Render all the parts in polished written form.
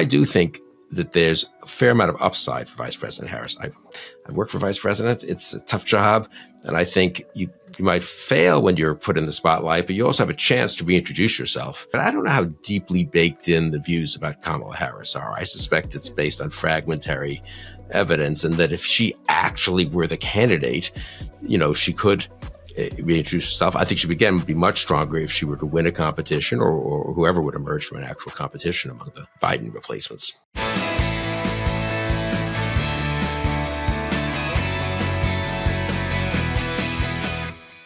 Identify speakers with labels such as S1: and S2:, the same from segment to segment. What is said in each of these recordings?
S1: do think that there's a fair amount of upside for Vice President Harris. I work for Vice President. It's a tough job. And I think you might fail when you're put in the spotlight, but you also have a chance to reintroduce yourself. But I don't know how deeply baked in the views about Kamala Harris are. I suspect it's based on fragmentary evidence, and that if she actually were the candidate, she could reintroduce herself. I think she, again, would be much stronger if she were to win a competition or whoever would emerge from an actual competition among the Biden replacements.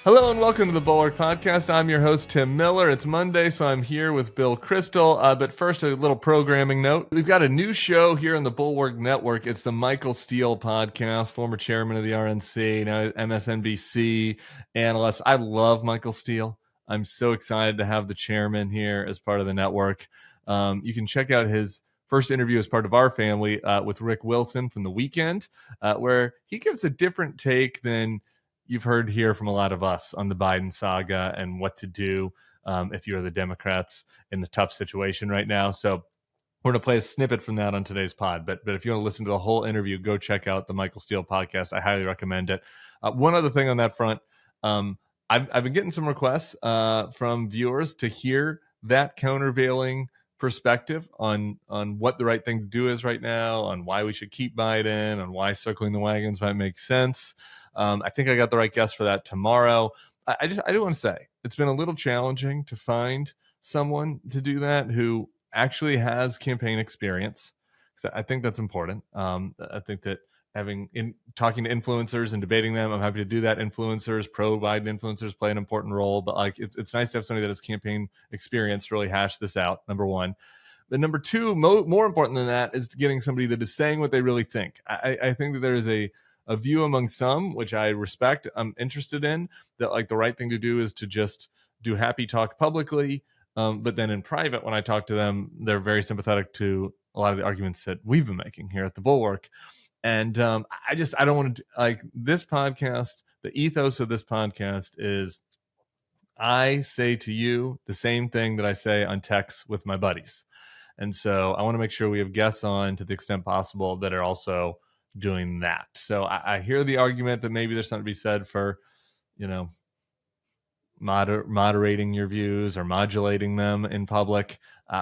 S2: Hello and welcome to the Bulwark Podcast. I'm your host, Tim Miller. It's Monday, so I'm here with Bill Kristol. But first, a little programming note. We've got a new show here on the Bulwark Network. It's the Michael Steele podcast, former chairman of the RNC, now MSNBC analyst. I love Michael Steele. I'm so excited to have the chairman here as part of the network. You can check out his first interview as part of our family with Rick Wilson from The Weekend, where he gives a different take than you've heard here from a lot of us on the Biden saga and what to do if you're the Democrats in the tough situation right now. So we're going to play a snippet from that on today's pod. But if you want to listen to the whole interview, go check out the Michael Steele podcast. I highly recommend it. One other thing on that front, I've been getting some requests from viewers to hear that countervailing perspective on what the right thing to do is right now, on why we should keep Biden, on why circling the wagons might make sense. I think I got the right guest for that tomorrow. I do want to say it's been a little challenging to find someone to do that who actually has campaign experience. So I think that's important. I think that talking to influencers and debating them, I'm happy to do that. Influencers, pro-Biden influencers play an important role, but it's nice to have somebody that has campaign experience to really hash this out, number one. But number two, more important than that, is getting somebody that is saying what they really think. I think that there is a view among some, which I respect, I'm interested in, that the right thing to do is to just do happy talk publicly. But then in private, when I talk to them, they're very sympathetic to a lot of the arguments that we've been making here at the Bulwark. And I don't want to, this podcast, the ethos of this podcast is I say to you the same thing that I say on text with my buddies. And so I want to make sure we have guests on to the extent possible that are also doing that. So I hear the argument that maybe there's something to be said for, moderating your views or modulating them in public.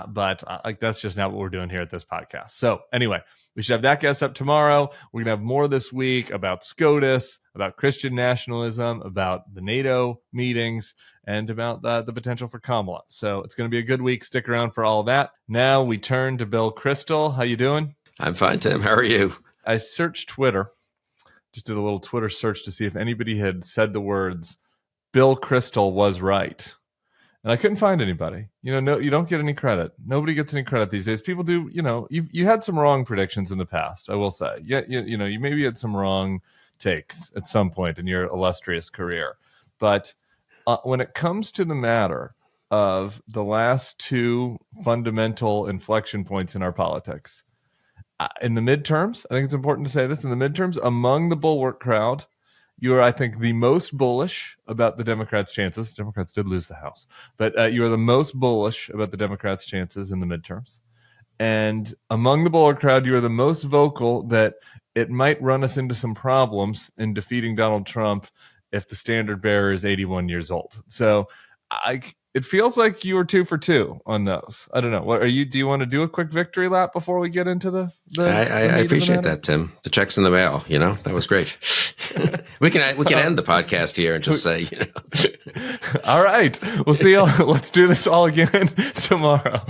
S2: But that's just not what we're doing here at this podcast. So anyway, we should have that guest up tomorrow. We're going to have more this week about SCOTUS, about Christian nationalism, about the NATO meetings, and about the potential for Kamala. So it's going to be a good week. Stick around for all of that. Now we turn to Bill Kristol. How you doing?
S1: I'm fine, Tim. How are you?
S2: I searched Twitter, just did a little Twitter search to see if anybody had said the words, Bill Kristol was right. And I couldn't find anybody. No, you don't get any credit. Nobody gets any credit these days. People do, you had some wrong predictions in the past, I will say. Yeah, you maybe had some wrong takes at some point in your illustrious career. But when it comes to the matter of the last two fundamental inflection points in our politics, in the midterms, I think it's important to say this, in the midterms, among the Bulwark crowd, you are, I think, the most bullish about the Democrats' chances. Democrats did lose the House, but you are the most bullish about the Democrats' chances in the midterms. And among the Bulwark crowd, you are the most vocal that it might run us into some problems in defeating Donald Trump if the standard bearer is 81 years old. So it feels like you were 2 for 2 on those. I don't know. What are you? Do you want to do a quick victory lap before we get into the
S1: I appreciate that, Tim. The check's in the mail. That was great. we can end the podcast here and just say,
S2: All right, we'll see. Let's do this all again tomorrow.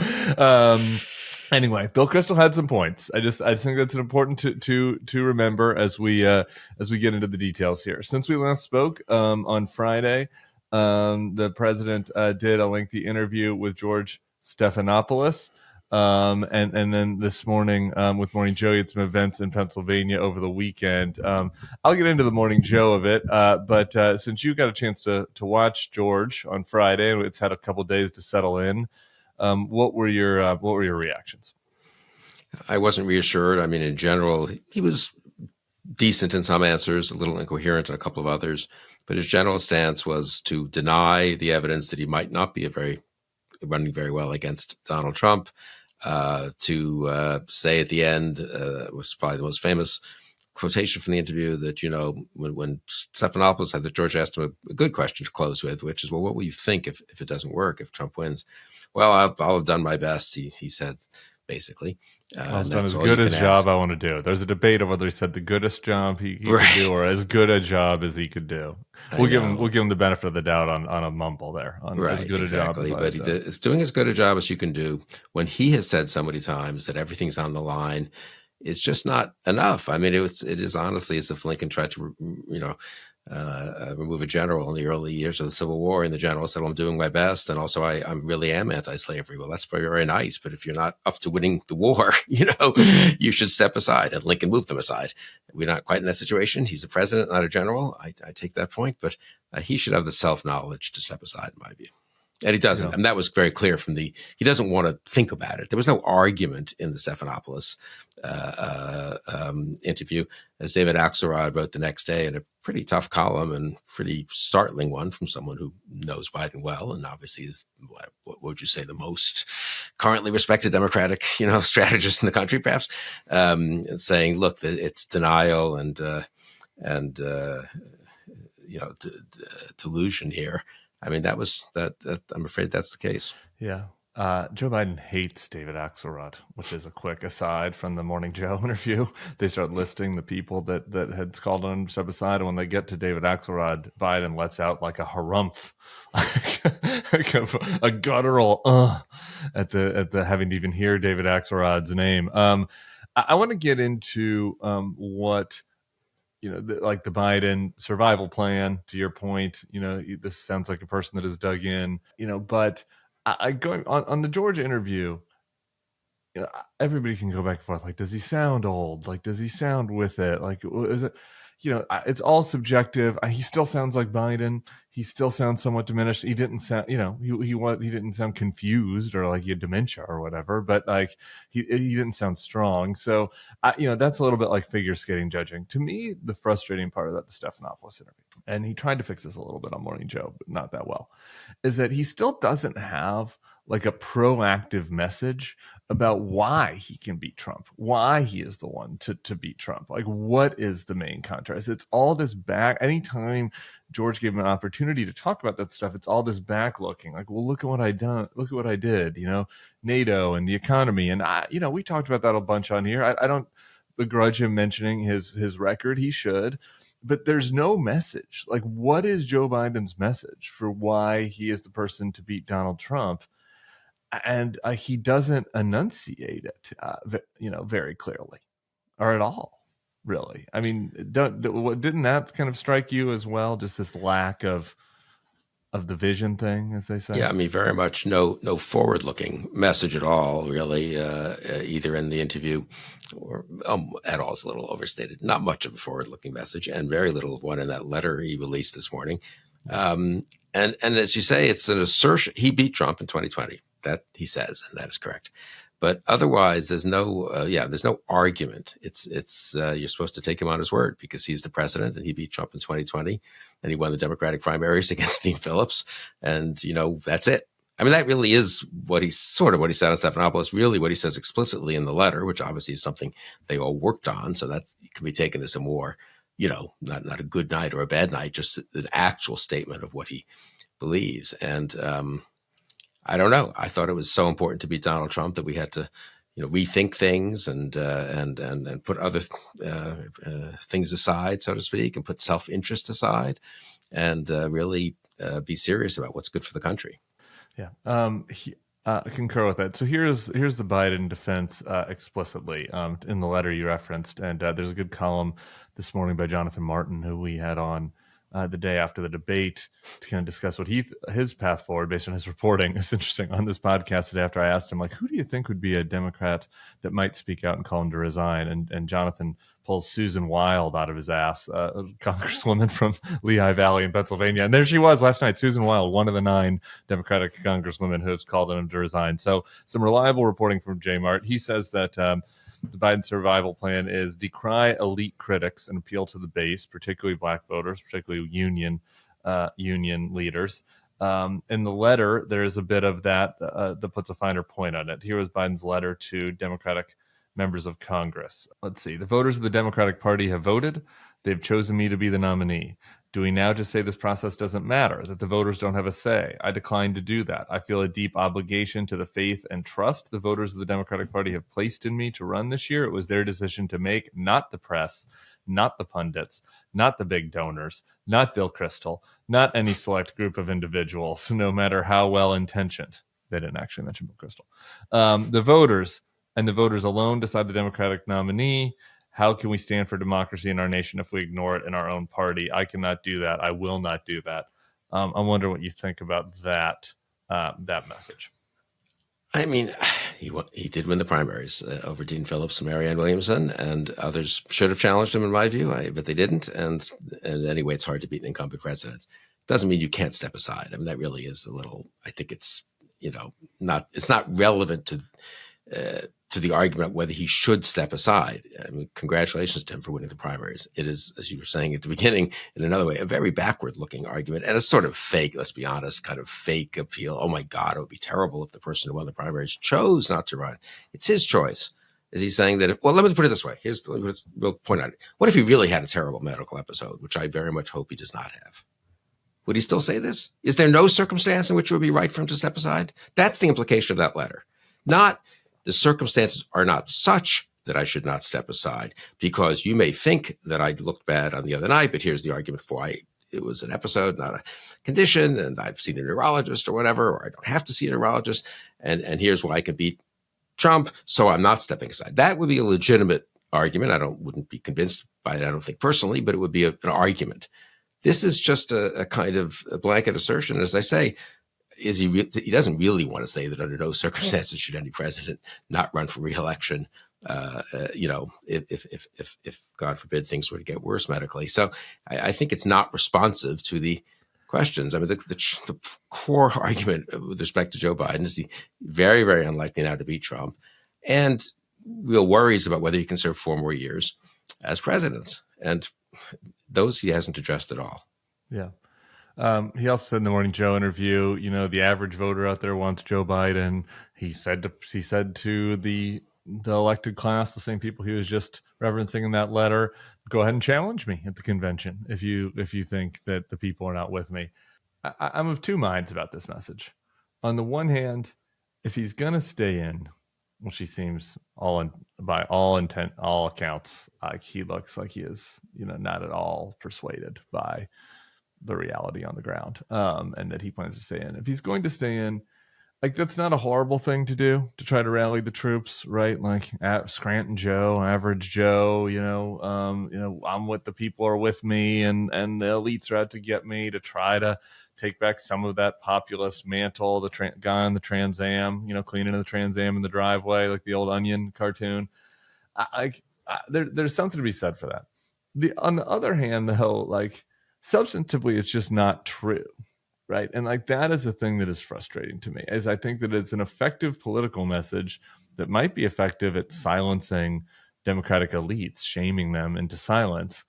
S2: Anyway, Bill Kristol had some points. I think that's important to remember as we get into the details here. Since we last spoke on Friday, the president did a lengthy interview with George Stephanopoulos, and then this morning with Morning Joe, he had some events in Pennsylvania over the weekend. I'll get into the Morning Joe of it, but since you got a chance to watch George on Friday, and it's had a couple days to settle in, what were your reactions?
S1: I wasn't reassured. I mean, in general, he was decent in some answers, a little incoherent in a couple of others. But his general stance was to deny the evidence that he might not be running very well against Donald Trump, to say at the end, was probably the most famous quotation from the interview, that, when Stephanopoulos had, that George asked him a good question to close with, which is, well, what will you think if it doesn't work, if Trump wins? Well, I'll have done my best, he said, basically.
S2: I've done as good as job I want to do. There's a debate of whether he said the goodest job he could do, or as good a job as he could do. We'll give him the benefit of the doubt on a mumble there. On as good
S1: exactly.
S2: A job
S1: but he's doing as good a job as you can do when he has said so many times that everything's on the line. It's just not enough. I mean, it is honestly as if Lincoln tried to, remove a general in the early years of the Civil War, and the general said, well, I'm doing my best, and also I really am anti-slavery. Well, that's very, very nice, but if you're not up to winning the war, you should step aside. And Lincoln moved them aside. We're not quite in that situation. He's a president, not a general. I take that point, but he should have the self-knowledge to step aside, in my view. And he doesn't. Yeah. And that was very clear he doesn't want to think about it. There was no argument in the Stephanopoulos interview, as David Axelrod wrote the next day in a pretty tough column and pretty startling one from someone who knows Biden well and obviously is, what would you say, the most currently respected Democratic, strategist in the country, perhaps, saying, look, it's denial and delusion here. I mean, that I'm afraid that's the case.
S2: Yeah. Joe Biden hates David Axelrod, which is a quick aside from the Morning Joe interview. They start listing the people that had called on him to step aside. And when they get to David Axelrod, Biden lets out like a harumph, like a guttural at the having to even hear David Axelrod's name. I want to get into what, like the Biden survival plan, to your point. This sounds like a person that has dug in, but going on the Georgia interview, everybody can go back and forth. Like, does he sound old? Like, does he sound with it? Like, is it, it's all subjective. He still sounds like Biden. He still sounds somewhat diminished. He didn't sound, he didn't sound confused or like he had dementia or whatever, but like he didn't sound strong. So, that's a little bit like figure skating judging. To me, the frustrating part of that, the Stephanopoulos interview, and he tried to fix this a little bit on Morning Joe, but not that well, is that he still doesn't have like a proactive message about why he can beat Trump, why he is the one to beat Trump. Like, what is the main contrast? It's all this back. Anytime George gave him an opportunity to talk about that stuff, it's all this back looking. Like, well, look at what I done. Look at what I did. NATO and the economy, and we talked about that a bunch on here. I don't begrudge him mentioning his record. He should. But there's no message. Like, what is Joe Biden's message for why he is the person to beat Donald Trump? And he doesn't enunciate it, very clearly, or at all, really. I mean, didn't that kind of strike you as well? Just this lack of the vision thing, as they say.
S1: Yeah, I mean, very much no forward-looking message at all, really, either in the interview or at all. It's a little overstated. Not much of a forward-looking message, and very little of one in that letter he released this morning. And as you say, it's an assertion. He beat Trump in 2020. That he says, and that is correct. But otherwise, there's no argument. It's you're supposed to take him on his word because he's the president and he beat Trump in 2020 and he won the Democratic primaries against Dean Phillips. And, that's it. I mean, that really is what he said on Stephanopoulos, really what he says explicitly in the letter, which obviously is something they all worked on. So that can be taken as a more, not a good night or a bad night, just an actual statement of what he believes. And, I don't know. I thought it was so important to beat Donald Trump that we had to, rethink things and put other things aside, so to speak, and put self-interest aside, and really be serious about what's good for the country.
S2: Yeah, I concur with that. So here's the Biden defense explicitly in the letter you referenced, and there's a good column this morning by Jonathan Martin, who we had on the day after the debate to kind of discuss what his path forward based on his reporting. It's interesting on this podcast today after I asked him, like, who do you think would be a Democrat that might speak out and call him to resign? And Jonathan pulls Susan Wild out of his ass, a congresswoman from Lehigh Valley in Pennsylvania. And there she was last night, Susan Wild, one of the 9 Democratic congresswomen who has called on him to resign. So some reliable reporting from J Mart. He says that the Biden survival plan is decry elite critics and appeal to the base, particularly black voters, particularly union leaders. In the letter, there's a bit of that that puts a finer point on it. Here was Biden's letter to Democratic members of Congress. Let's see. The voters of the Democratic Party have voted. They've chosen me to be the nominee. Do we now just say this process doesn't matter, that the voters don't have a say? I decline to do that. I feel a deep obligation to the faith and trust the voters of the Democratic Party have placed in me to run this year. It was their decision to make, not the press, not the pundits, not the big donors, not Bill Kristol, not any select group of individuals, no matter how well-intentioned. They didn't actually mention Bill Kristol. The voters and the voters alone decide the Democratic nominee. How can we stand for democracy in our nation if we ignore it in our own party? I cannot do that. I will not do that. I wonder what you think about that message.
S1: I mean, he did win the primaries over Dean Phillips and Marianne Williamson, and others should have challenged him, in my view, but they didn't. And anyway, it's hard to beat an incumbent president. Doesn't mean you can't step aside. I mean, that really is a little. I think it's it's not relevant to the argument whether he should step aside. I mean, congratulations to him for winning the primaries. It is, as you were saying at the beginning, in another way, a very backward-looking argument, and a sort of fake, let's be honest, kind of fake appeal. Oh my God, it would be terrible if the person who won the primaries chose not to run. It's his choice. Is he saying that? Well, let me put it this way. We'll point out it. What if he really had a terrible medical episode, which I very much hope he does not have? Would he still say this? Is there no circumstance in which it would be right for him to step aside? That's the implication of that letter. Not the circumstances are not such that I should not step aside because you may think that I looked bad on the other night, but here's the argument for why it was an episode, not a condition, and I've seen a neurologist or whatever, or I don't have to see a neurologist, and here's why I can beat Trump, so I'm not stepping aside. That would be a legitimate argument. Wouldn't be convinced by it, I don't think personally, but it would be an argument. This is just a kind of a blanket assertion. As I say, he doesn't really want to say that under no circumstances should any president not run for re-election. If God forbid things were to get worse medically. So I think it's not responsive to the questions. I mean, the core argument with respect to Joe Biden is he's very, very unlikely now to beat Trump, and real worries about whether he can serve 4 more years as president. And those he hasn't addressed at all.
S2: Yeah. He also said in the Morning Joe interview, the average voter out there wants Joe Biden. He said to the elected class, the same people he was just referencing in that letter, go ahead and challenge me at the convention if you think that the people are not with me. I'm of two minds about this message. On the one hand, if he's going to stay in, which he seems by all accounts, like he looks like he is, not at all persuaded by the reality on the ground, and that he plans to stay in. If he's going to stay in, like, that's not a horrible thing to do, to try to rally the troops, right? Like Scranton Joe, average Joe, I'm with the people are with me, and the elites are out to get me, to try to take back some of that populist mantle, the guy on the Trans Am, cleaning the Trans Am in the driveway, like the old Onion cartoon. There's something to be said for that. On the other hand, though, like, substantively, it's just not true, right? And like, that is a thing that is frustrating to me, is I think that it's an effective political message that might be effective at silencing Democratic elites, shaming them into silence.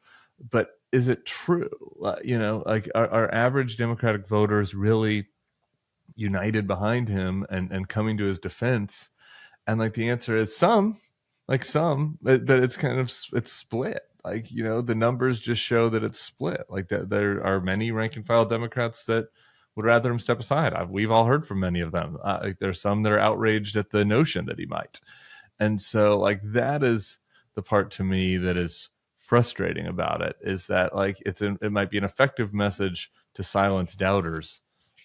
S2: But is it true? Like, are average Democratic voters really united behind him and coming to his defense? And like, the answer is some, but it's it's split. Like, the numbers just show that it's split. Like, there are many rank and file Democrats that would rather him step aside. We've all heard from many of them. There's some that are outraged at the notion that he might. And so, like, that is the part to me that is frustrating about it, is that, like, it might be an effective message to silence doubters,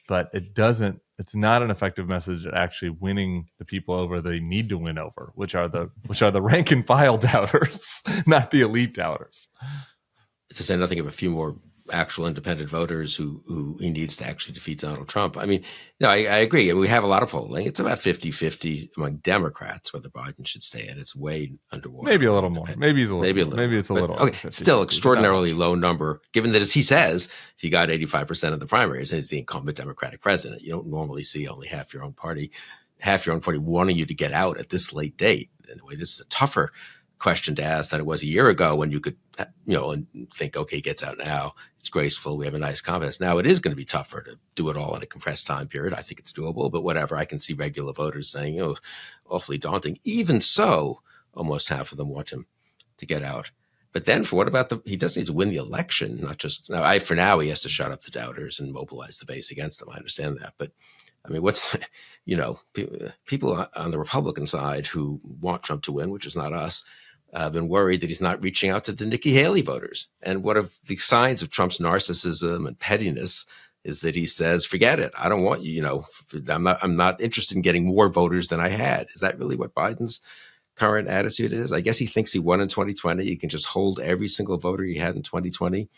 S2: but it's not an effective message at actually winning the people over they need to win over, which are the rank and file doubters, not the elite doubters.
S1: To say nothing of a few more actual independent voters who he needs to actually defeat Donald Trump. I mean, I agree. We have a lot of polling. It's about 50-50 among Democrats whether Biden should stay in. It's way underwater.
S2: Maybe a little more. Maybe it's a little.
S1: Okay, still extraordinarily low number, given that, as he says, he got 85% of the primaries and he's the incumbent Democratic president. You don't normally see only half your own party wanting you to get out at this late date. Anyway, this is a tougher question to ask than it was a year ago when you could, and think, okay, he gets out now. It's graceful. We have a nice confidence. Now it is going to be tougher to do it all in a compressed time period. I think it's doable, but whatever. I can see regular voters saying, awfully daunting. Even so, almost half of them want him to get out. But then what about he does need to win the election, not just, for now he has to shut up the doubters and mobilize the base against them. I understand that. But I mean, people on the Republican side who want Trump to win, which is not us, have been worried that he's not reaching out to the Nikki Haley voters. And one of the signs of Trump's narcissism and pettiness is that he says, forget it. I don't want you, I'm not interested in getting more voters than I had. Is that really what Biden's current attitude is? I guess he thinks he won in 2020. He can just hold every single voter he had in 2020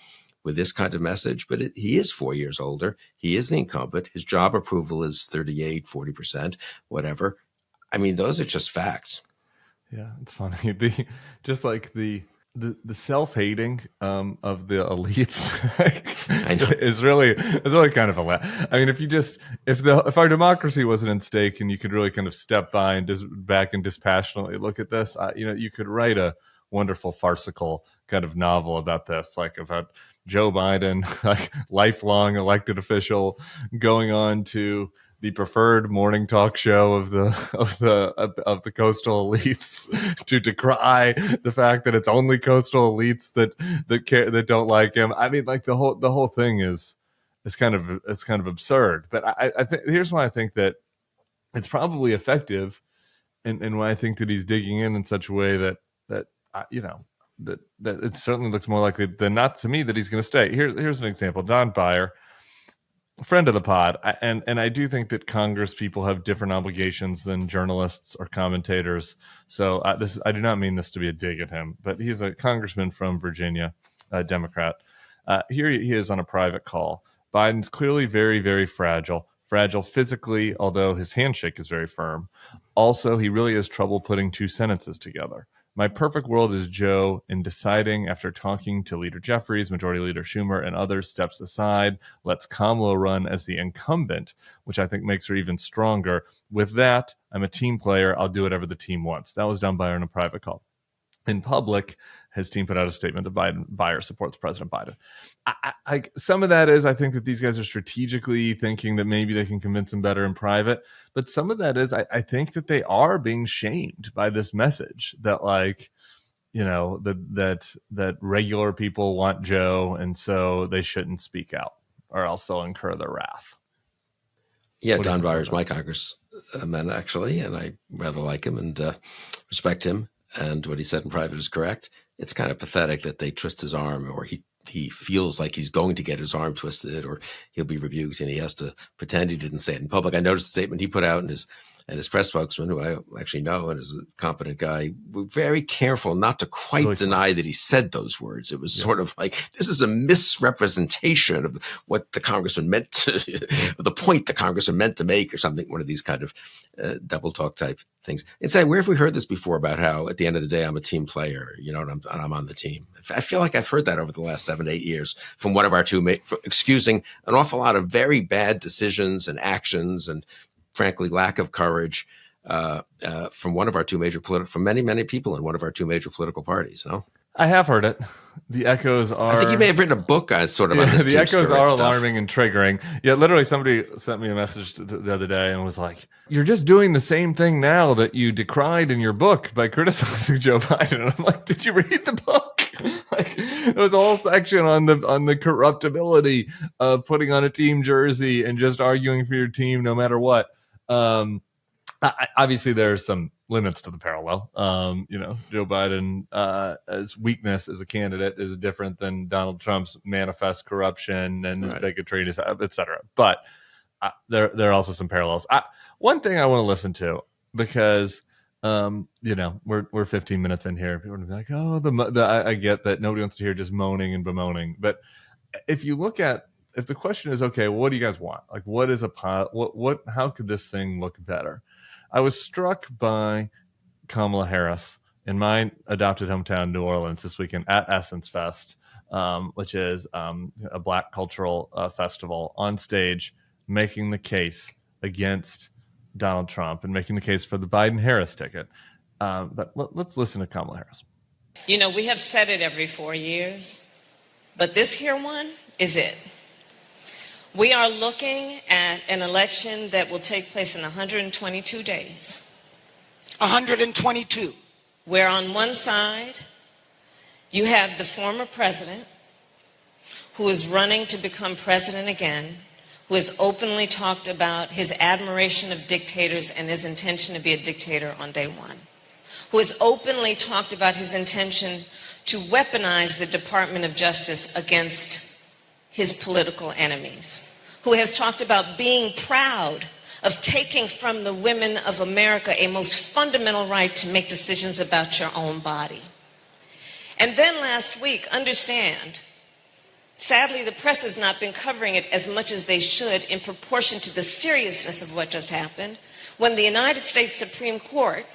S1: with this kind of message. But he is 4 years older. He is the incumbent. His job approval is 38, 40%, whatever. I mean, those are just facts.
S2: Yeah, it's funny. The self-hating of the elites is really kind of a laugh. I mean, if our democracy wasn't at stake and you could really kind of step by and back and dispassionately look at this, you could write a wonderful farcical kind of novel about this, like about Joe Biden, like lifelong elected official, going on to the preferred morning talk show of the coastal elites to decry the fact that it's only coastal elites that don't like him. I mean, like the whole thing is kind of absurd. But I think here's why I think that it's probably effective, and why I think that he's digging in such a way that it certainly looks more likely than not to me that he's going to stay. Here's an example. Don Beyer, friend of the pod, and I do think that Congress people have different obligations than journalists or commentators. So I do not mean this to be a dig at him, but he's a congressman from Virginia, a Democrat. Here he is on a private call. Biden's clearly very, very fragile physically, although his handshake is very firm. Also, he really has trouble putting two sentences together. My perfect world is Joe in deciding after talking to Leader Jeffries, Majority Leader Schumer, and others, steps aside, lets Kamala run as the incumbent, which I think makes her even stronger. With that, I'm a team player. I'll do whatever the team wants. That was done by her in a private call. In public, his team put out a statement that Beyer supports President Biden. Some of that is, I think that these guys are strategically thinking that maybe they can convince him better in private. But some of that is, I think that they are being shamed by this message that, that regular people want Joe, and so they shouldn't speak out, or else they'll incur their wrath.
S1: Yeah, Don Beyer's my congressman, actually, and I rather like him and respect him. And what he said in private is correct. It's kind of pathetic that they twist his arm, or he feels like he's going to get his arm twisted, or he'll be rebuked, and he has to pretend he didn't say it in public. I noticed the statement he put out, and his press spokesman, who I actually know and is a competent guy, were very careful not to quite deny that he said those words. It was sort of like, this is a misrepresentation of what the congressman meant to, the point the congressman meant to make, or something, one of these kind of double talk type things. And say, where have we heard this before about how at the end of the day, I'm a team player, and I'm on the team? I feel like I've heard that over the last 7 to 8 years from one of our excusing an awful lot of very bad decisions and actions and, frankly, lack of courage from one of our two major from many people in one of our two major political parties. No,
S2: I have heard it. The echoes are.
S1: I think you may have written a book on sort of on this.
S2: The echoes are alarming and triggering. Yeah, literally, somebody sent me a message the other day and was like, "You're just doing the same thing now that you decried in your book by criticizing Joe Biden." And I'm like, "Did you read the book?" There was a whole section on the corruptibility of putting on a team jersey and just arguing for your team no matter what. Obviously, there's some limits to the parallel. Joe Biden's weakness as a candidate is different than Donald Trump's manifest corruption and his bigotry, et cetera. But there are also some parallels. One thing I want to listen to, because we're 15 minutes in here. People are gonna be like, "Oh, I get that nobody wants to hear just moaning and bemoaning." But if the question is, okay, well, what do you guys want? Like, what is how could this thing look better? I was struck by Kamala Harris in my adopted hometown, New Orleans, this weekend at Essence Fest, which is a Black cultural festival, on stage, making the case against Donald Trump and making the case for the Biden-Harris ticket. But let's listen to Kamala Harris.
S3: You know, we have said it every 4 years, but this here one is it. We are looking at an election that will take place in 122 days.
S4: 122.
S3: Where on one side, you have the former president who is running to become president again, who has openly talked about his admiration of dictators and his intention to be a dictator on day one, who has openly talked about his intention to weaponize the Department of Justice against his political enemies, who has talked about being proud of taking from the women of America a most fundamental right to make decisions about your own body. And then last week, understand, sadly, the press has not been covering it as much as they should in proportion to the seriousness of what just happened, when the United States Supreme Court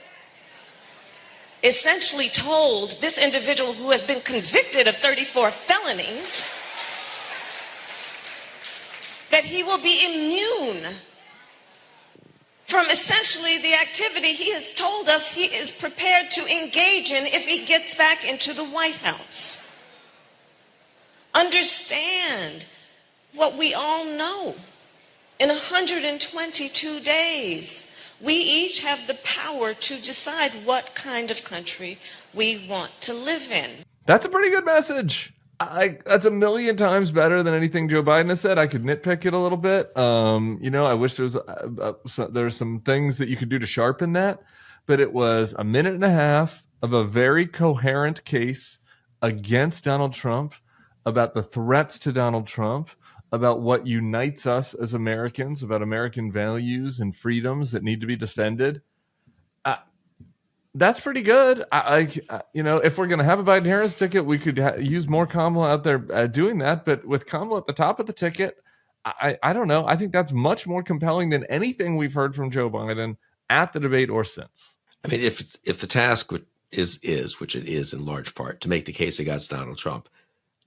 S3: essentially told this individual who has been convicted of 34 felonies that he will be immune from essentially the activity he has told us he is prepared to engage in if he gets back into the White House. Understand what we all know. In 122 days, we each have the power to decide what kind of country we want to live in.
S2: That's a pretty good message. That's a million times better than anything Joe Biden has said. I could nitpick it a little bit. I wish there's some things that you could do to sharpen that, but it was a minute and a half of a very coherent case against Donald Trump, about the threats to Donald Trump, about what unites us as Americans, about American values and freedoms that need to be defended. That's pretty good. If we're going to have a Biden-Harris ticket, we could use more Kamala out there doing that. But with Kamala at the top of the ticket, I don't know. I think that's much more compelling than anything we've heard from Joe Biden at the debate or since.
S1: I mean, if the task is which it is in large part, to make the case against Donald Trump,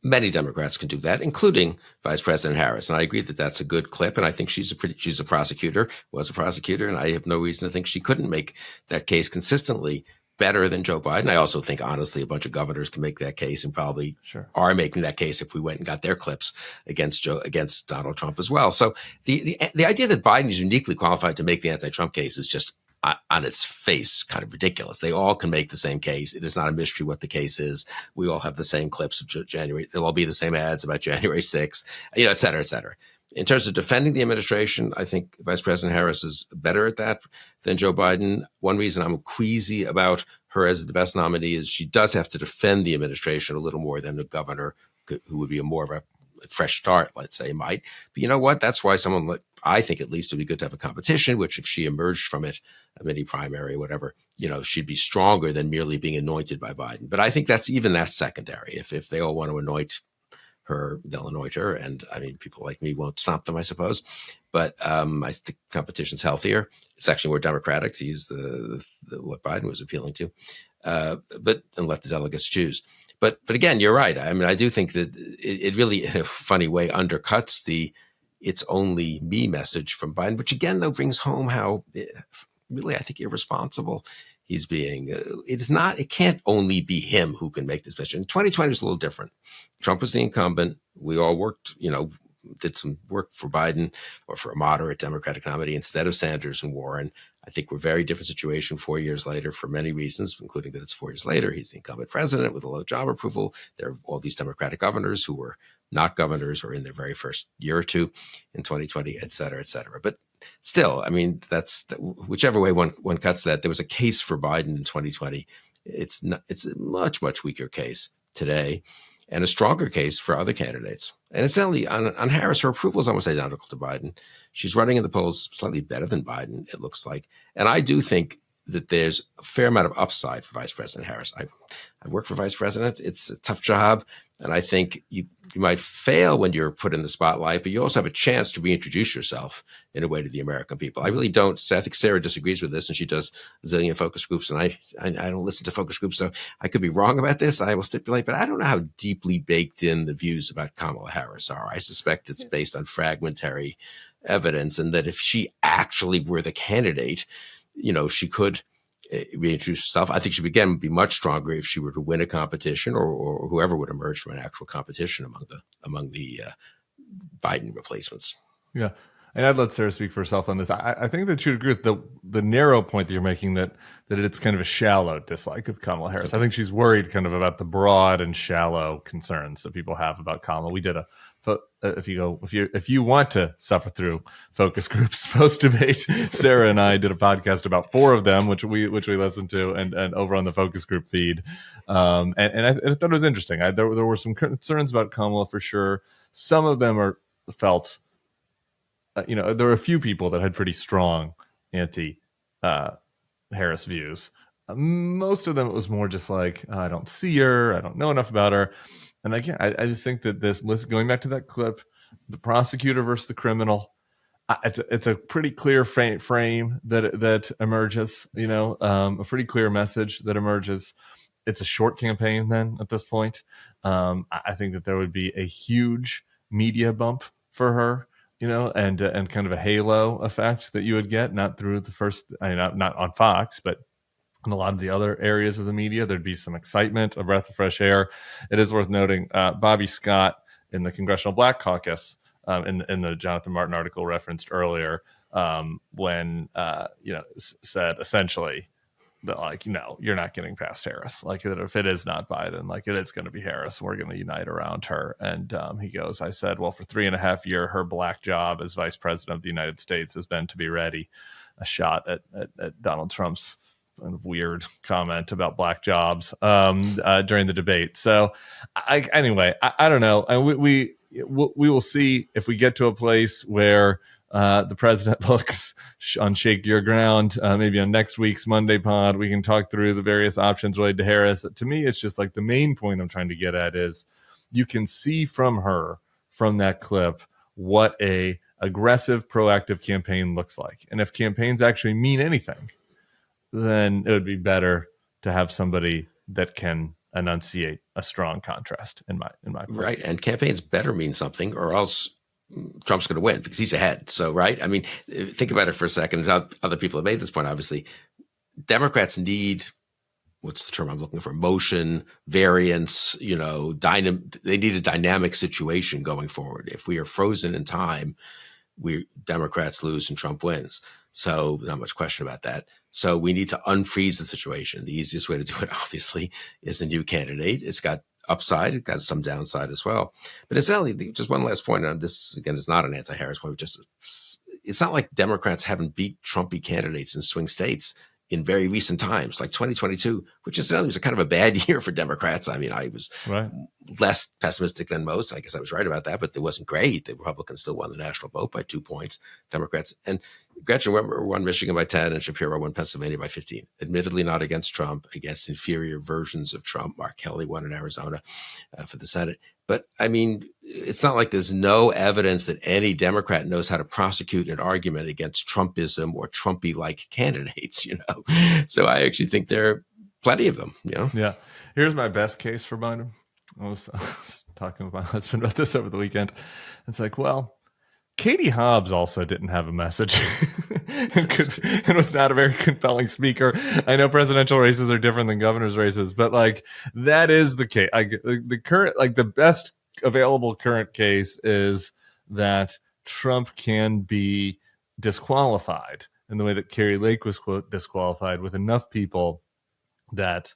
S1: many Democrats can do that, including Vice President Harris. And I agree that that's a good clip. And I think she's a prosecutor, was a prosecutor. And I have no reason to think she couldn't make that case consistently better than Joe Biden. I also think, honestly, a bunch of governors can make that case and probably are making that case if we went and got their clips against Donald Trump as well. So the idea that Biden is uniquely qualified to make the anti-Trump case is just on its face kind of ridiculous. They all can make the same case. It is not a mystery what the case is. We all have the same clips of January. There'll all be the same ads about January 6th, et cetera, et cetera. In terms of defending the administration, I think Vice President Harris is better at that than Joe Biden. One reason I'm queasy about her as the best nominee is she does have to defend the administration a little more than a governor who would be more of a fresh start, let's say, might. But you know what? That's why someone like, I think at least it would be good to have a competition, which if she emerged from it, a mini primary or whatever, she'd be stronger than merely being anointed by Biden. But I think that's secondary. If they all want to anoint her, they'll anoint her. And I mean, people like me won't stop them, I suppose. But I think competition's healthier. It's actually more democratic, to use the what Biden was appealing to, and let the delegates choose. But again, you're right. I mean, I do think that it really, in a funny way, undercuts the "it's only me" message from Biden, which again, though, brings home how really, I think, irresponsible he's being. It can't only be him who can make this decision. 2020 is a little different. Trump was the incumbent. We all worked, did some work for Biden or for a moderate Democratic nominee instead of Sanders and Warren. I think we're a very different situation 4 years later for many reasons, including that it's 4 years later. He's the incumbent president with a low job approval. There are all these Democratic governors who were not governors or in their very first year or two in 2020, et cetera, et cetera. But still, I mean, whichever way one cuts that, there was a case for Biden in 2020. It's a much, much weaker case today and a stronger case for other candidates. And incidentally, on Harris, her approval is almost identical to Biden. She's running in the polls slightly better than Biden, it looks like. And I do think that there's a fair amount of upside for Vice President Harris. I work for Vice President. It's a tough job. And I think you might fail when you're put in the spotlight, but you also have a chance to reintroduce yourself in a way to the American people. I really don't. I think Sarah disagrees with this, and she does a zillion focus groups, and I don't listen to focus groups, so I could be wrong about this. I will stipulate, but I don't know how deeply baked in the views about Kamala Harris are. I suspect it's based on fragmentary evidence, and that if she actually were the candidate, she could reintroduce herself. I think she would again be much stronger if she were to win a competition, or whoever would emerge from an actual competition among the Biden replacements.
S2: Yeah. And I'd let Sarah speak for herself on this. I think that you'd agree with the narrow point that you're making, that it's kind of a shallow dislike of Kamala Harris. I think she's worried kind of about the broad and shallow concerns that people have about Kamala. We did if you want to suffer through focus groups post debate, Sarah and I did a podcast about 4 of them, which we listened to, and over on the focus group feed. And I thought it was interesting. There were some concerns about Kamala for sure. Some of them felt. There were a few people that had pretty strong anti-Harris views. Most of them, it was more just like, I don't see her, I don't know enough about her. And again, I just think that this list, going back to that clip, the prosecutor versus the criminal, it's a pretty clear frame that emerges. A pretty clear message that emerges. It's a short campaign then at this point. I think that there would be a huge media bump for her. And kind of a halo effect that you would get, not through the first, not on Fox, but in a lot of the other areas of the media. There'd be some excitement, a breath of fresh air. It is worth noting, Bobby Scott in the Congressional Black Caucus, in the Jonathan Martin article referenced earlier, when said essentially that, like, no, you're not getting past Harris. Like, that if it is not Biden, like, it is going to be Harris. We're going to unite around her. And he goes, I said, well, for 3.5 years, her black job as vice president of the United States has been to be ready. A shot at Donald Trump's kind of weird comment about black jobs during the debate. So I don't know. We will see if we get to a place where the president looks on shakier ground. Maybe on next week's Monday pod, we can talk through the various options related to Harris. To me, it's just like the main point I'm trying to get at is you can see from that clip what a aggressive, proactive campaign looks like. And if campaigns actually mean anything, then it would be better to have somebody that can enunciate a strong contrast in my
S1: right. And campaigns better mean something, or else Trump's going to win because he's ahead. So, right. I mean, think about it for a second. Other people have made this point. Obviously, Democrats need, what's the term I'm looking for? Motion, variance. They need a dynamic situation going forward. If we are frozen in time, Democrats lose and Trump wins. So not much question about that. So we need to unfreeze the situation. The easiest way to do it, obviously, is a new candidate. It's got upside. It got some downside as well. But incidentally, just one last point on this, again, is not an anti-Harris point. It's not like Democrats haven't beat Trumpy candidates in swing states in very recent times, like 2022, which incidentally was a kind of a bad year for Democrats. I mean, I was less pessimistic than most. I guess I was right about that, but it wasn't great. The Republicans still won the national vote by 2 points. Democrats and Gretchen won Michigan by 10 and Shapiro won Pennsylvania by 15. Admittedly not against Trump, against inferior versions of Trump. Mark Kelly won in Arizona for the Senate. But I mean, it's not like there's no evidence that any Democrat knows how to prosecute an argument against Trumpism or Trumpy-like candidates, So I actually think there are plenty of them,
S2: Yeah. Here's my best case for Biden. I was talking with my husband about this over the weekend. It's like, well, Katie Hobbs also didn't have a message and was not a very compelling speaker. I know presidential races are different than governor's races, but like that is the case. The best available current case is that Trump can be disqualified in the way that Kari Lake was, quote, disqualified, with enough people that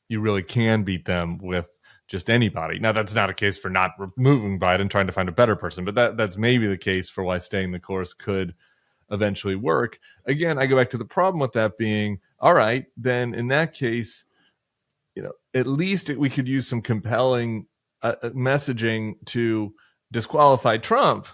S2: you really can beat them with just anybody. Now, that's not a case for not removing Biden, trying to find a better person, but that's maybe the case for why staying the course could eventually work. Again, I go back to the problem with that being, all right, then in that case, at least we could use some compelling messaging to disqualify Trump.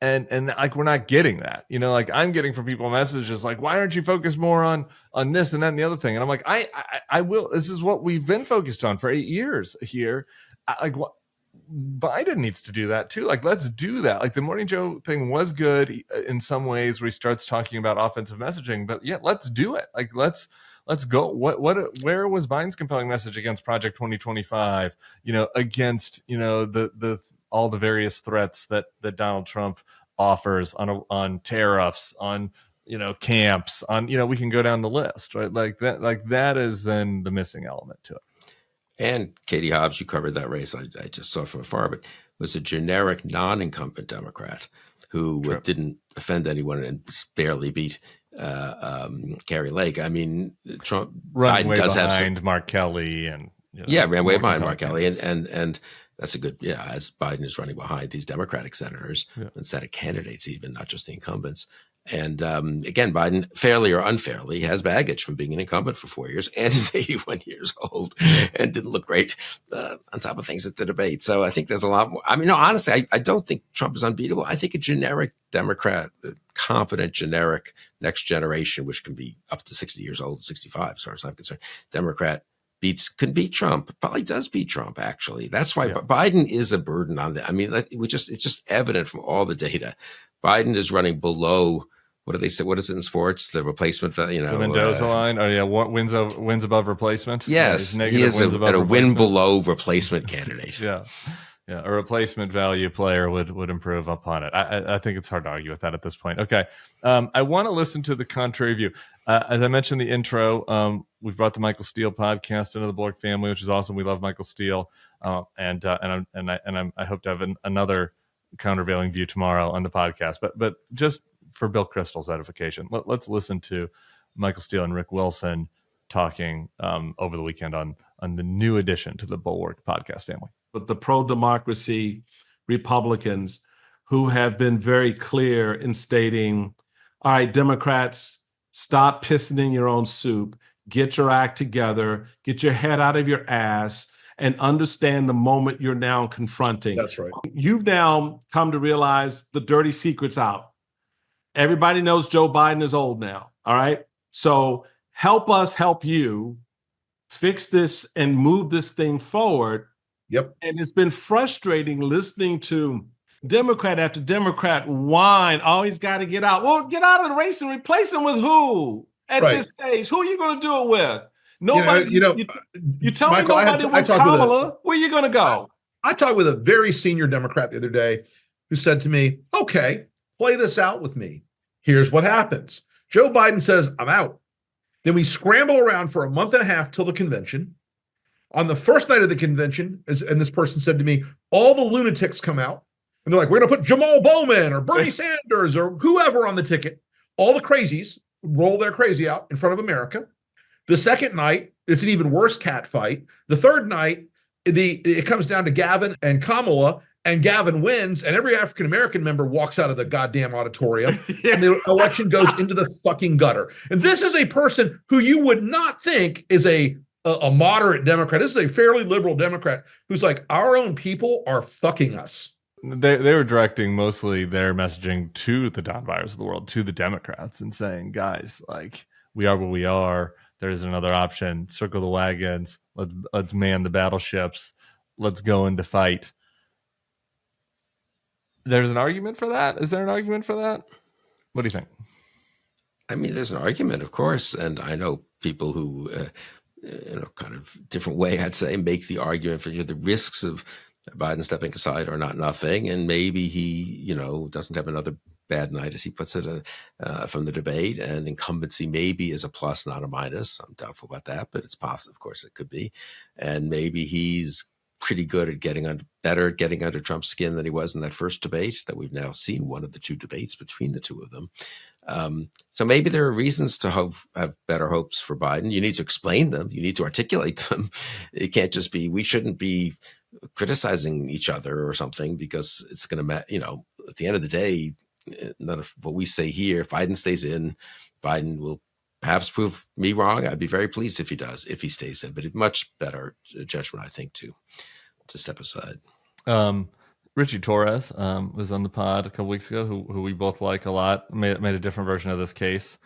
S2: And like, we're not getting that, like I'm getting from people messages like, why aren't you focused more on this and that and the other thing? And I'm like, I will. This is what we've been focused on for 8 years here. Biden needs to do that too. Like, let's do that. Like the Morning Joe thing was good in some ways where he starts talking about offensive messaging, but yeah, let's do it. Like, let's go. Where was Biden's compelling message against Project 2025, against, the all the various threats that Donald Trump offers on tariffs, on camps on, we can go down the list, right? Like that is then the missing element to it.
S1: And Katie Hobbs, you covered that race. I just saw from afar, but was a generic non-incumbent Democrat who didn't offend anyone and barely beat Kari Lake. I mean,
S2: Biden does have some,
S1: Mark
S2: Kelly and
S1: ran way behind Mark Kelly, and that's a good as Biden is running behind these Democratic senators and Senate candidates, even not just the incumbents. And again, Biden, fairly or unfairly, has baggage from being an incumbent for 4 years and is 81 years old and didn't look great on top of things at the debate. So I think there's a lot more. I mean, no, honestly, I don't think Trump is unbeatable. I think a generic Democrat, competent, generic next generation, which can be up to 60 years old, 65, as far as I'm concerned, Democrat can beat Trump, probably does beat Trump, actually. That's why Biden is a burden on that. I mean, it's just evident from all the data. Biden is running below, what do they say? What is it in sports? The replacement,
S2: the Mendoza line? Wins above replacement?
S1: Yes, he is a win below replacement candidate.
S2: Yeah, a replacement value player would improve upon it. I think it's hard to argue with that at this point. Okay, I want to listen to the contrary view. As I mentioned in the intro, we've brought the Michael Steele podcast into the Bulwark family, which is awesome. We love Michael Steele, and I hope to have another countervailing view tomorrow on the podcast. But just for Bill Kristol's edification, let's listen to Michael Steele and Rick Wilson talking over the weekend on the new addition to the Bulwark podcast family.
S4: But the pro-democracy Republicans who have been very clear in stating, all right, Democrats, stop pissing in your own soup, get your act together, get your head out of your ass, and understand the moment you're now confronting.
S5: That's right.
S4: You've now come to realize the dirty secret's out. Everybody knows Joe Biden is old now, all right? So help us help you fix this and move this thing forward.
S5: Yep.
S4: And it's been frustrating listening to Democrat after Democrat whine, always got to get out. Well, get out of the race and replace him with who at this stage? Who are you going to do it with? Nobody. You tell
S5: Michael,
S4: me nobody with Kamala. Where are you going to go?
S5: I talked with a very senior Democrat the other day who said to me, okay, play this out with me. Here's what happens. Joe Biden says, I'm out. Then we scramble around for a month and a half till the convention. On the first night of the convention, and this person said to me, all the lunatics come out. And they're like, we're going to put Jamal Bowman or Bernie Sanders or whoever on the ticket. All the crazies roll their crazy out in front of America. The second night, it's an even worse cat fight. The third night, it comes down to Gavin and Kamala, and Gavin wins, and every African-American member walks out of the goddamn auditorium, and the election goes into the fucking gutter. And this is a person who you would not think is a moderate Democrat. This is a fairly liberal Democrat who's like, our own people are fucking us.
S2: They were directing mostly their messaging to the Don Byers of the world, to the Democrats, and saying, guys, like, we are what we are. There is another option. Circle the wagons. Let's man the battleships. Let's go into fight. There's an argument for that? Is there an argument for that? What do you think?
S1: I mean, there's an argument, of course. And I know people who, kind of different way, I'd say, make the argument for the risks of Biden stepping aside are not nothing. And maybe he, doesn't have another bad night, as he puts it, from the debate. And incumbency maybe is a plus, not a minus. I'm doubtful about that, but it's possible. Of course, it could be. And maybe he's pretty good at getting under Trump's skin than he was in that first debate that we've now seen one of the two debates between the two of them. So maybe there are reasons to have better hopes for Biden. You need to explain them. You need to articulate them. It can't just be, we shouldn't be criticizing each other or something, because it's going to, at the end of the day, none of what we say here, if Biden stays in, Biden will perhaps prove me wrong. I'd be very pleased if he does, if he stays in, but it's much better judgment, I think, to step aside.
S2: Richie Torres was on the pod a couple weeks ago, who we both like a lot, made a different version of this case.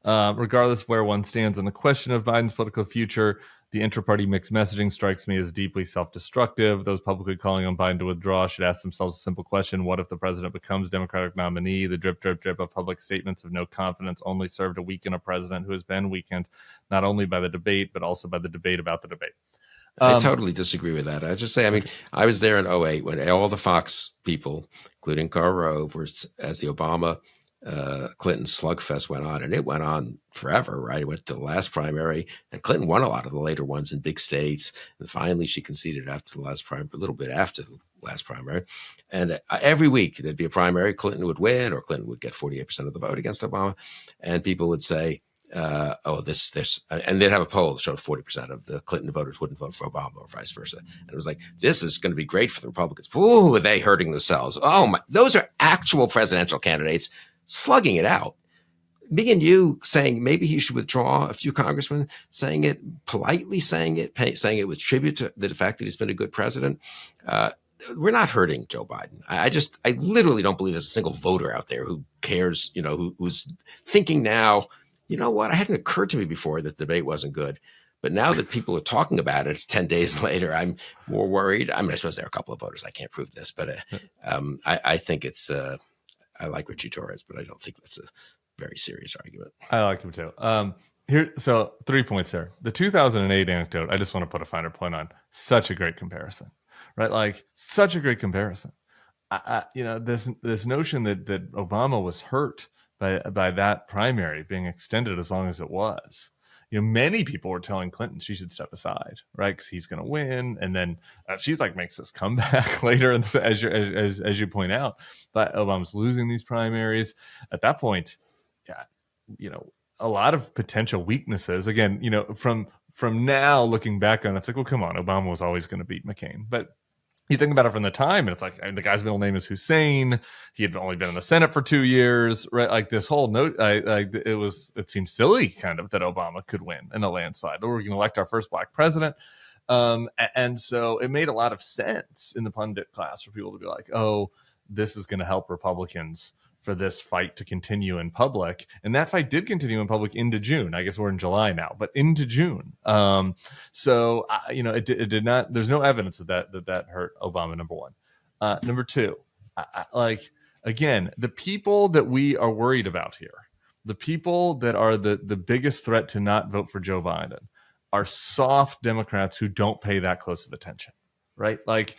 S2: Regardless of where one stands on the question of Biden's political future, the intra-party mixed messaging strikes me as deeply self-destructive. Those publicly calling on Biden to withdraw should ask themselves a simple question: what if the president becomes Democratic nominee? The drip, drip, drip of public statements of no confidence only serve to weaken a president who has been weakened not only by the debate, but also by the debate about the debate.
S1: I totally disagree with that. I just say, I mean, I was there in 2008 when all the Fox people, including Karl Rove, were, as the Obama Clinton slugfest went on, and it went on forever, right? It went to the last primary, and Clinton won a lot of the later ones in big states. And finally, she conceded after the last primary, a little bit after the last primary. And every week there'd be a primary, Clinton would win, or Clinton would get 48% of the vote against Obama. And people would say, this, and they'd have a poll that showed 40% of the Clinton voters wouldn't vote for Obama or vice versa. And it was like, this is going to be great for the Republicans. Ooh, are they hurting themselves? Oh my, those are actual presidential candidates slugging it out. Me and you saying maybe he should withdraw, a few congressmen saying it, politely saying it with tribute to the fact that he's been a good president. We're not hurting Joe Biden. I literally don't believe there's a single voter out there who cares, who's thinking now, you know what, it hadn't occurred to me before that the debate wasn't good. But now that people are talking about it 10 days later, I'm more worried. I mean, I suppose there are a couple of voters. I can't prove this, but I think it's, I like Richie Torres, but I don't think that's a very serious argument.
S2: I like him too. So 3 points there. The 2008 anecdote, I just want to put a finer point on. Such a great comparison, right? Like such a great comparison. This notion that Obama was hurt by that primary being extended as long as it was. Many people were telling Clinton she should step aside, right? Because he's going to win, and then she's like makes this comeback later, as you point out. But Obama's losing these primaries at that point. Yeah, a lot of potential weaknesses. Again, from now looking back on it, it's like, well, come on, Obama was always going to beat McCain, but you think about it from the time, and it's like the guy's middle name is Hussein. He had only been in the Senate for 2 years, right? Like this whole note, it seemed silly kind of that Obama could win in a landslide. We're going to elect our first black president. And so it made a lot of sense in the pundit class for people to be like, oh, this is going to help Republicans for this fight to continue in public. And that fight did continue in public into June. I guess we're in July now, but into June. It did not, there's no evidence that hurt Obama, number one. Number two, again, the people that we are worried about here, the people that are the biggest threat to not vote for Joe Biden are soft Democrats who don't pay that close of attention, right? Like,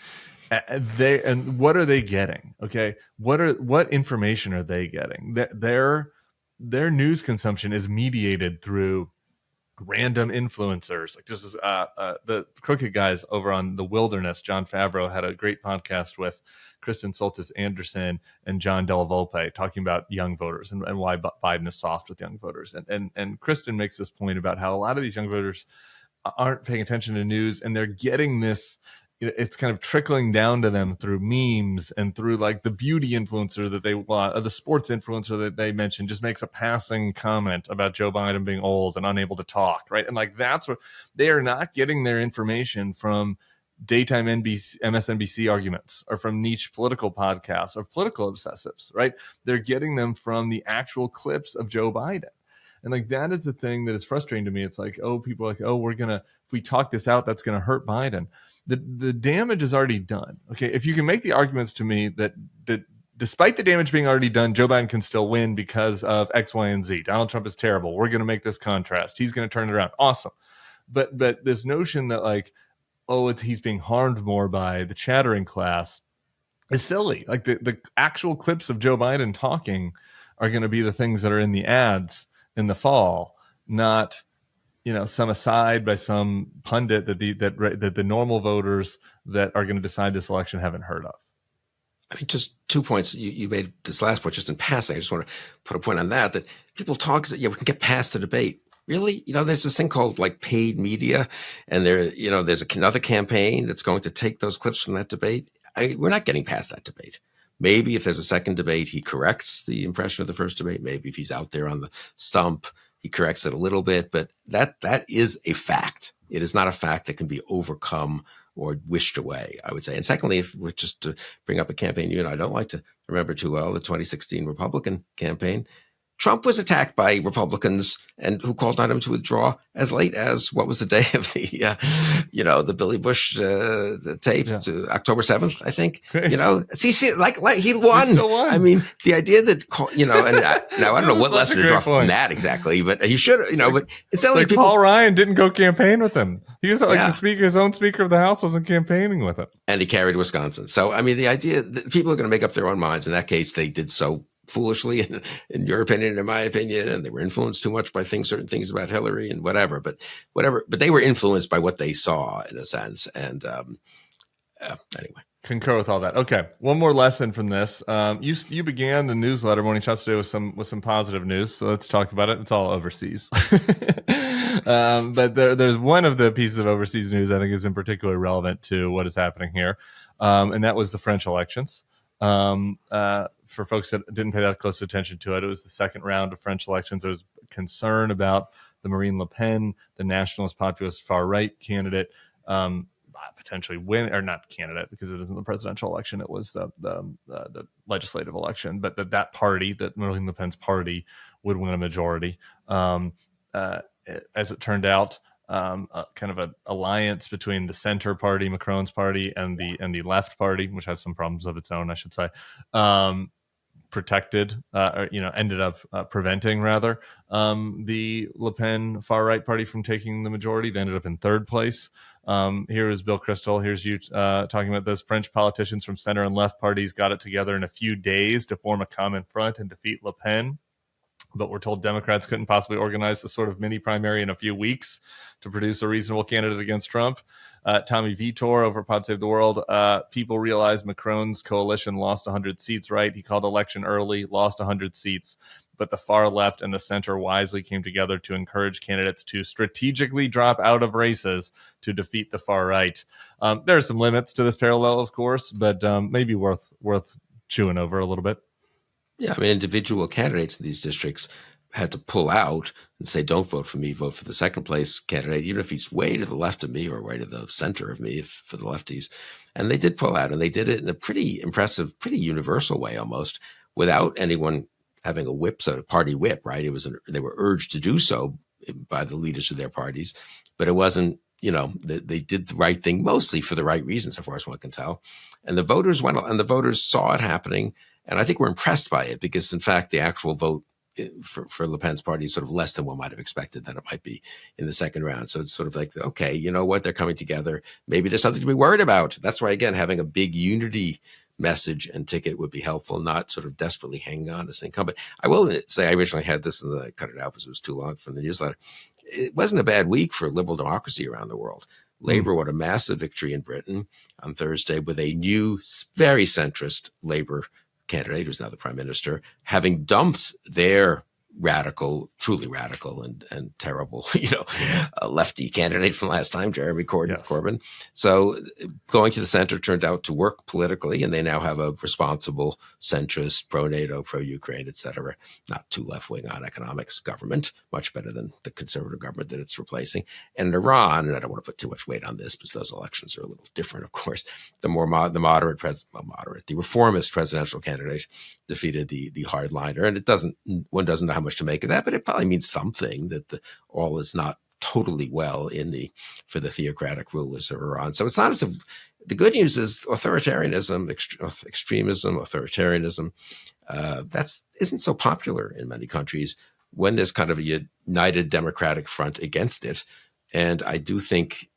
S2: and what are they getting? Okay, what information are they getting? Their news consumption is mediated through random influencers. Like this is the crooked guys over on The Wilderness. John Favreau had a great podcast with Kristen Soltis Anderson and John Della Volpe talking about young voters and why Biden is soft with young voters. And Kristen makes this point about how a lot of these young voters aren't paying attention to news, and they're getting this. It's kind of trickling down to them through memes and through like the beauty influencer that they want, or the sports influencer that they mentioned just makes a passing comment about Joe Biden being old and unable to talk, right? And like that's what they are not getting their information from daytime MSNBC arguments or from niche political podcasts or political obsessives, right? They're getting them from the actual clips of Joe Biden. And like that is the thing that is frustrating to me. It's like, oh, people are like, oh, if we talk this out, that's going to hurt Biden. The damage is already done. Okay, if you can make the arguments to me that despite the damage being already done, Joe Biden can still win because of X, Y, and Z. Donald Trump is terrible. We're going to make this contrast. He's going to turn it around. Awesome. But this notion that like, oh, he's being harmed more by the chattering class is silly. Like the actual clips of Joe Biden talking are going to be the things that are in the ads in the fall, not some aside by some pundit that the normal voters that are going to decide this election haven't heard of.
S1: I mean, just 2 points. You made this last point just in passing. I just want to put a point on that people talk that, we can get past the debate. Really? There's this thing called like paid media, and there's another campaign that's going to take those clips from that debate. We're not getting past that debate. Maybe if there's a second debate, he corrects the impression of the first debate. Maybe if he's out there on the stump, he corrects it a little bit, but that is a fact. It is not a fact that can be overcome or wished away, I would say. And secondly, if we're just to bring up a campaign I don't like to remember too well, the 2016 Republican campaign, Trump was attacked by Republicans and who called on him to withdraw as late as what was the day of the Billy Bush tape, to October 7th, I think.
S2: Great.
S1: See, like he won.
S2: He still won.
S1: I mean, the idea that now I don't know what lesson to draw from that exactly, but he should. But it's only
S2: like
S1: people.
S2: Paul Ryan didn't go campaign with him. He was like the speaker. His own Speaker of the House wasn't campaigning with him,
S1: and he carried Wisconsin. So I mean, the idea that people are going to make up their own minds. In that case, they did so foolishly, in your opinion, in my opinion, and they were influenced too much by certain things about Hillary and whatever. But they were influenced by what they saw in a sense. And anyway.
S2: Concur with all that. Okay, one more lesson from this. You began the newsletter Morning Shots today with some positive news, so let's talk about it. It's all overseas, but there's one of the pieces of overseas news I think is in particular relevant to what is happening here, and that was the French elections. For folks that didn't pay that close attention to it, it was the second round of French elections. There was concern about the Marine Le Pen, the nationalist populist far right candidate. Potentially win, or not candidate, because it isn't the presidential election, it was the legislative election, but that party, that Marine Le Pen's party, would win a majority. As it turned out, kind of an alliance between the center party, Macron's party, and the left party, which has some problems of its own, I should say, ended up preventing rather the Le Pen far right party from taking the majority. They ended up in third place. Here is Bill Kristol. Here's you talking about this. French politicians from center and left parties got it together in a few days to form a common front and defeat Le Pen. But we're told Democrats couldn't possibly organize a sort of mini primary in a few weeks to produce a reasonable candidate against Trump. Tommy Vitor over Pod Save the World. People realized Macron's coalition lost 100 seats, right? He called election early, lost 100 seats. But the far left and the center wisely came together to encourage candidates to strategically drop out of races to defeat the far right. There are some limits to this parallel, of course, but maybe worth chewing over a little bit.
S1: Yeah, I mean, individual candidates in these districts had to pull out and say, don't vote for me, vote for the second place candidate, even if he's way to the left of me or way to the center of me, for the lefties. And they did pull out, and they did it in a pretty impressive, pretty universal way almost, without anyone having a whip, sort of party whip, right? They were urged to do so by the leaders of their parties, but it wasn't, they did the right thing mostly for the right reasons, as far as one can tell. And the voters saw it happening. And I think we're impressed by it because, in fact, the actual vote for Le Pen's party is sort of less than one might have expected that it might be in the second round. So it's sort of like, okay, you know what? They're coming together. Maybe there's something to be worried about. That's why, again, having a big unity message and ticket would be helpful, not sort of desperately hanging on to this incumbent. I will say I originally had this and then I cut it out because it was too long from the newsletter. It wasn't a bad week for liberal democracy around the world. Labour won a massive victory in Britain on Thursday with a new, very centrist Labour candidate, who's now the prime minister, having dumped their truly radical and terrible, lefty candidate from last time, Jeremy Corbyn. So going to the center turned out to work politically, and they now have a responsible, centrist, pro-NATO, pro-Ukraine, et cetera, not too left-wing on economics government, much better than the conservative government that it's replacing. And in Iran, and I don't want to put too much weight on this because those elections are a little different, of course, the reformist presidential candidate defeated the hardliner, and one doesn't know how much to make of that, but it probably means something that all is not totally well for the theocratic rulers of Iran. So it's not as if the good news is authoritarianism, extremism, authoritarianism, isn't so popular in many countries when there's kind of a united democratic front against it. And I do think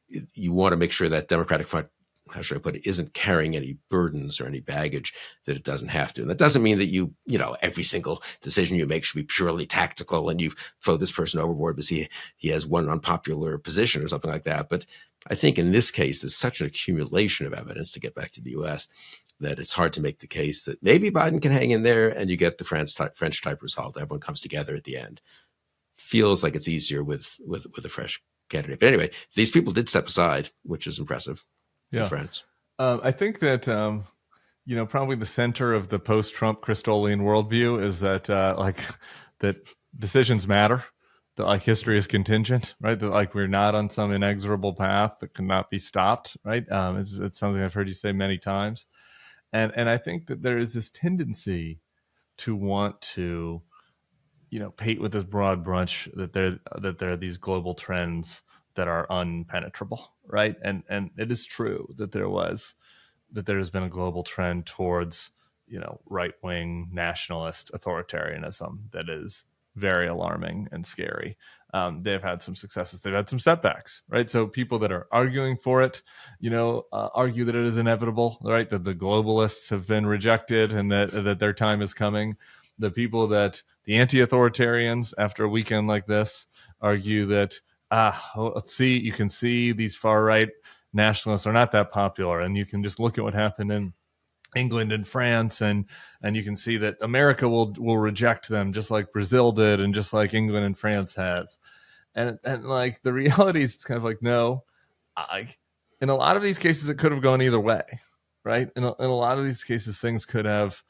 S1: you want to make sure that democratic front, how should I put it, isn't carrying any burdens or any baggage that it doesn't have to. And that doesn't mean that every single decision you make should be purely tactical and you throw this person overboard because he has one unpopular position or something like that. But I think in this case, there's such an accumulation of evidence, to get back to the U.S., that it's hard to make the case that maybe Biden can hang in there and you get the French type result. Everyone comes together at the end. Feels like it's easier with a fresh candidate. But anyway, these people did step aside, which is impressive.
S2: Yeah.
S1: France.
S2: I think that, probably the center of the post-Trump Kristolian worldview is that, that decisions matter, that history is contingent, right? That we're not on some inexorable path that cannot be stopped, right? It's something I've heard you say many times. And I think that there is this tendency to want to, paint with this broad brush that there are these global trends that are unpenetrable, right? And it is true that there has been a global trend towards, right-wing nationalist authoritarianism that is very alarming and scary. They've had some successes. They've had some setbacks, right? So people that are arguing for it, argue that it is inevitable, right? That the globalists have been rejected and that their time is coming. The people the anti-authoritarians, after a weekend like this, argue that, you can see these far-right nationalists are not that popular. And you can just look at what happened in England and France, and you can see that America will reject them just like Brazil did and just like England and France has. And like the reality is, it's kind of like, no, in a lot of these cases, it could have gone either way, right? In a lot of these cases, things could have,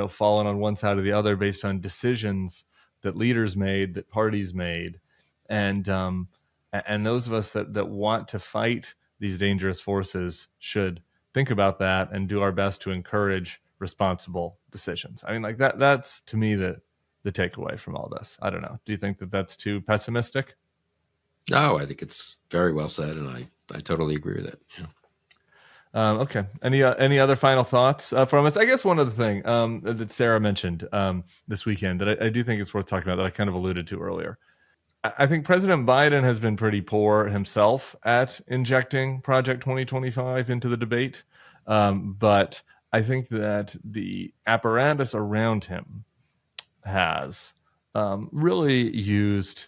S2: fallen on one side or the other based on decisions that leaders made, that parties made. And those of us that want to fight these dangerous forces should think about that and do our best to encourage responsible decisions. I mean, like that's to me the takeaway from all this. I don't know. Do you think that that's too pessimistic?
S1: No, I think it's very well said, and I totally agree with it. Yeah.
S2: Okay. Any other final thoughts from us? I guess one other thing that Sarah mentioned this weekend that I do think it's worth talking about, that I kind of alluded to earlier. I think President Biden has been pretty poor himself at injecting Project 2025 into the debate. But I think that the apparatus around him has really used,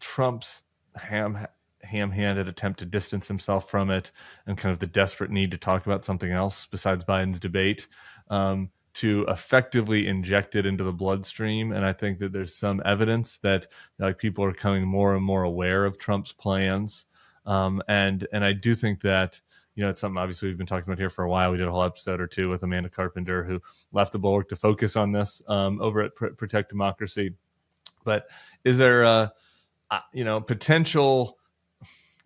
S2: Trump's ham-handed attempt to distance himself from it, and kind of the desperate need to talk about something else besides Biden's debate, to effectively inject it into the bloodstream. And I think that there's some evidence that people are becoming more and more aware of Trump's plans. And I do think that, it's something obviously we've been talking about here for a while. We did a whole episode or two with Amanda Carpenter, who left the Bulwark to focus on this over at Protect Democracy. But is there a potential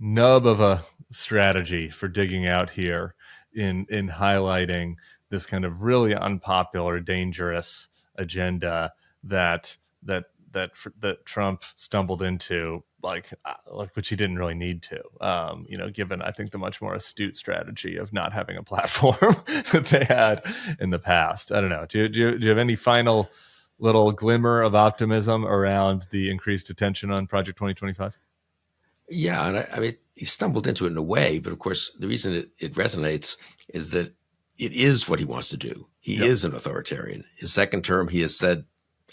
S2: nub of a strategy for digging out here in highlighting this kind of really unpopular, dangerous agenda that Trump stumbled into, which he didn't really need to, given, I think, the much more astute strategy of not having a platform that they had in the past. I don't know. Do you have any final little glimmer of optimism around the increased attention on Project 2025?
S1: Yeah, and I mean, he stumbled into it in a way, but of course, the reason it resonates is that it is what he wants to do. He is an authoritarian. His second term, he has said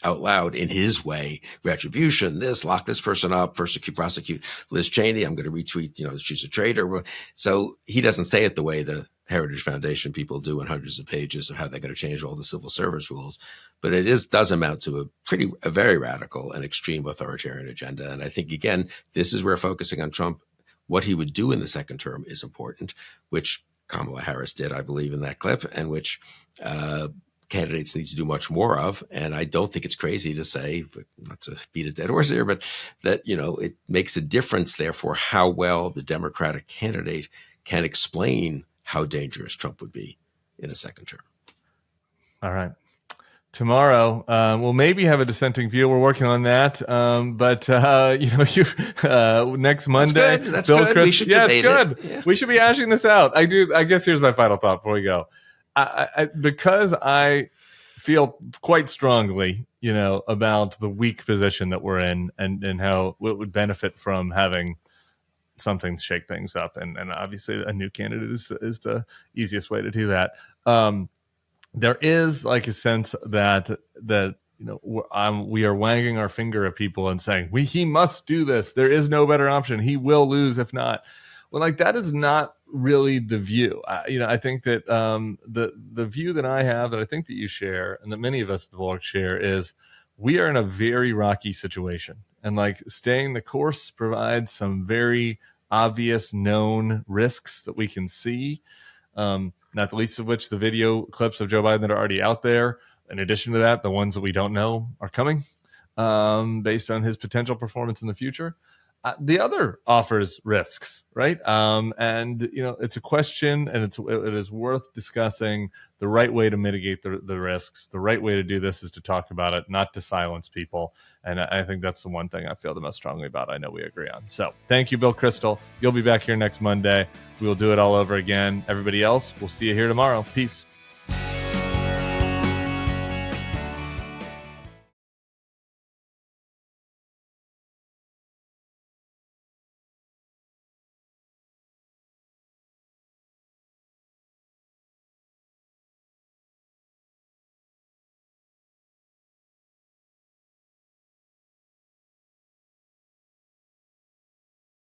S1: out loud in his way, retribution, lock this person up, prosecute Liz Cheney. I'm going to retweet, she's a traitor. So he doesn't say it the way the Heritage Foundation people do in hundreds of pages of how they're going to change all the civil service rules. But it does amount to a very radical and extreme authoritarian agenda. And I think, again, this is where focusing on Trump, what he would do in the second term is important, which Kamala Harris did, I believe, in that clip, and which candidates need to do much more of. And I don't think it's crazy to say, not to beat a dead horse here, but that, it makes a difference, therefore, how well the Democratic candidate can explain how dangerous Trump would be in a second term. All
S2: right. Tomorrow, we'll maybe have a dissenting view. We're working on that. But next Monday,
S1: that's good. We should debate
S2: it. Yeah. We should be hashing this out. I guess here's my final thought before we go. Because I feel quite strongly, about the weak position that we're in, and how it would benefit from having something to shake things up. And obviously a new candidate is the easiest way to do that. There is like a sense that we are wagging our finger at people and saying, he must do this. There is no better option. He will lose if not. Well, that is not really the view. I think that the view that I have, that I think that you share, and that many of us at the Bulwark share, is we are in a very rocky situation. And staying the course provides some very obvious known risks that we can see. Not the least of which the video clips of Joe Biden that are already out there. In addition to that, the ones that we don't know are coming based on his potential performance in the future. The other offers risks, right? And it's a question, and it is worth discussing the right way to mitigate the risks. The right way to do this is to talk about it, not to silence people. And I think that's the one thing I feel the most strongly about. I know we agree on. So thank you, Bill Kristol. You'll be back here next Monday. We will do it all over again. Everybody else, we'll see you here tomorrow. Peace.